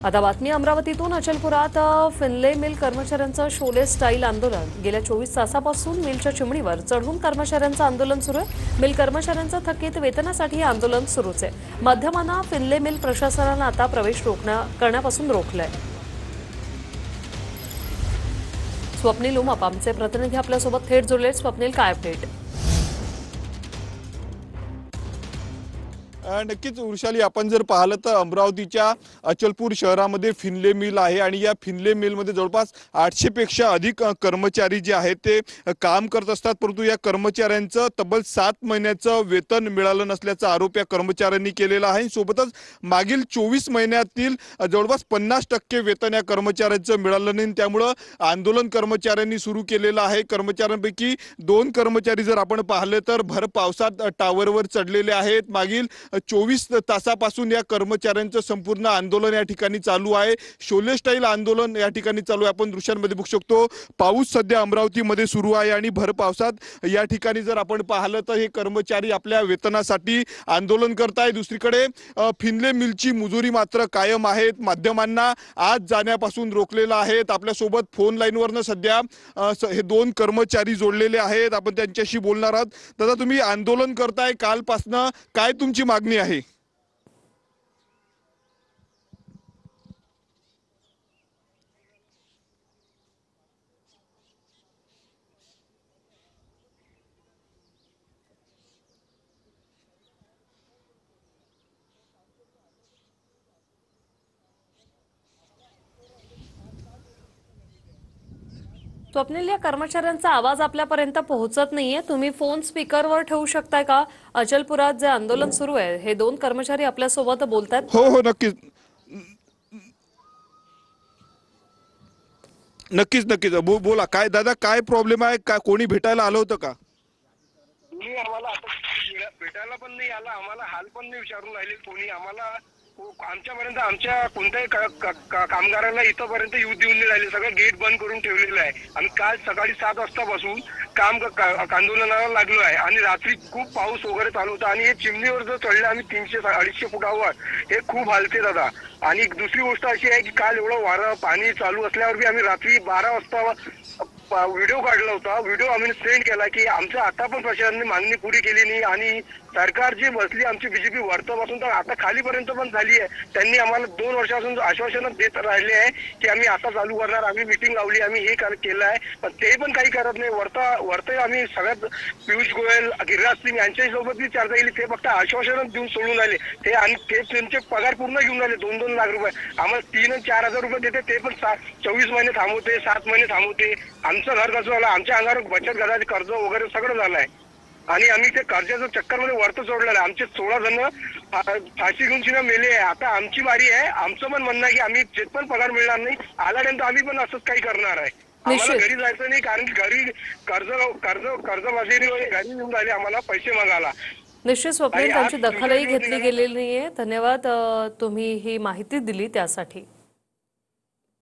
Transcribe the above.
आता बातमी अमरावतीतून अचलपुरात फिनले मिल कर्मचाऱ्यांचं शोले स्टाईल आंदोलन गेल्या 24 तासापासून मिलच्या चिमणीवर चढून कर्मचाऱ्यांचं आंदोलन सुरू आहे। मिल कर्मचाऱ्यांचं थकीत वेतनासाठी आंदोलन सुरूच आहे। माध्यमांना फिनले मिल प्रशासनानं आता प्रवेश करण्यापासून रोखलंय। स्वप्नील उमाप आमचे प्रतिनिधी आपल्यासोबत थेट जोडले। स्वप्नील, काय अपडेट? नक्कीच वृषाली, आपण जर पाहिलं तर अमरावतीच्या अचलपूर शहरामध्ये फिनले मिल आहे आणि या फिनले मिलमध्ये जवळपास 800 पेक्षा अधिक कर्मचारी जे आहेत ते काम करत असतात। परंतु या कर्मचाऱ्यांचं तब्बल 7 महिन्याचं वेतन मिळालं नसल्याचा आरोप या कर्मचाऱ्यांनी केलेला आहे। सोबतच मागील 24 महिन्यातील जवळपास 50% वेतन या कर्मचाऱ्यांचं मिळालं नाही। त्यामुळे आंदोलन कर्मचाऱ्यांनी सुरू केलेलं आहे। कर्मचाऱ्यांपैकी 2 कर्मचारी जर आपण पाहिले तर भर पावसात टावरवर चढलेले आहेत। मागील 24 तासापासून या कर्मचाऱ्यांचं संपूर्ण आंदोलन या ठिकाणी चालू आहे। शोले स्टाईल आंदोलन या ठिकाणी चालू आहे। आपण दृश्यांमध्ये बघू शकतो, पाऊस सध्या अमरावतीमध्ये सुरू आहे आणि भर पावसात या ठिकाणी जर आपण पाहिलं तर हे कर्मचारी आपल्या वेतनासाठी आंदोलन करत आहेत। दुसरीकडे फिनले मिलची मुजुरी मात्र कायम आहेत। माध्यमांना आज जाण्यापासून रोखलेलं आहे। आपल्यासोबत फोन लाईनवरनं सध्या हे 2 कर्मचारी जोडलेले आहेत। आपण त्यांच्याशी बोलणार आहोत। दादा, तुम्ही आंदोलन करताय कालपासनं, काय तुमची मागणी आहे? स्वप्नील, या कर्मचाऱ्यांचा आवाज आपल्यापर्यंत पोहोचत नाहीये। तुम्ही फोन स्पीकरवर ठेवू शकताय का? अचलपुरात जे आंदोलन सुरू आहे, हे 2 कर्मचारी आपल्यासोबत बोलतात। हो हो, नक्कीच नक्कीच नक्कीच बोला, काय दादा, काय प्रॉब्लेम आहे? काय कोणी भेटायला आलं होतं का? कोणी आम्हाला आता भेटायला पण नाही आला, आम्हाला हाल पण नाही विचारून राहिले कोणी आम्हाला। आमच्यापर्यंत आमच्या कोणत्याही कामगाराला इथपर्यंत येऊ देऊन नाही राहिले। सगळं गेट बंद करून ठेवलेलं आहे। आम्ही काल सकाळी 7 वाजतापासून आंदोलनाला लागलो आहे आणि रात्री खूप पाऊस वगैरे चालू होता आणि हे चिमणीवर जर चढले आम्ही 300-250 फुटावर, हे खूप हालते दादा। आणि दुसरी गोष्ट अशी आहे की काल एवढं वारं पाणी चालू असल्यावर बी आम्ही रात्री 12 वाजता व्हिडिओ काढला होता। व्हिडिओ आम्ही सेंड केला की आमचं आता पण प्रशासनाने मागणी पुरी केली नाही आणि सरकार जी बसली आमची बीजेपी वरतापासून तर आता खालीपर्यंत पण झाली आहे। त्यांनी आम्हाला 2 वर्षापासून आश्वासन देत राहिले आहे की आम्ही आता चालू करणार, आम्ही मीटिंग लावली, आम्ही हे केलं आहे, पण ते पण काही करत नाही। वरता आम्ही सगळ्यात पियुष गोयल, गिरिराज सिंग यांच्या सोबत मी चर्चा केली, ते फक्त आश्वासन देऊन सोडून राहिले ते आणि ते त्यांचे पगार पूर्ण घेऊन राहिले। 2-2 लाख रुपये आम्हाला 3 आणि 4 हजार रुपये देते, ते पण 24 महिने थांबवते, 7 महिने थांबवते। आमचं घर कसं झालं, आमच्या अंगावर बचत गटाचे कर्ज वगैरे सगळं झालंय आणि आम्ही ते कर्जाच्या चक्करमध्ये वरतं सोडलेलं आहे। आमचे 16 जण फाशी घेऊन शिना मेले आहे। आता आमची बारी आहे। आमचं पण म्हणणं आहे की आम्ही जे पण पगार मिळणार नाही आल्यानंतर आम्ही पण असंच काही करणार आहे। आम्हाला घरी जायचं नाही, कारण की घरी कर्जबाजारी घरी येऊन राहिले आम्हाला पैसे मागायला। निश्चित स्वप्नील, त्यांची दखलही घेतली गेलेली नाहीये। धन्यवाद, तुम्ही ही माहिती दिली त्यासाठी।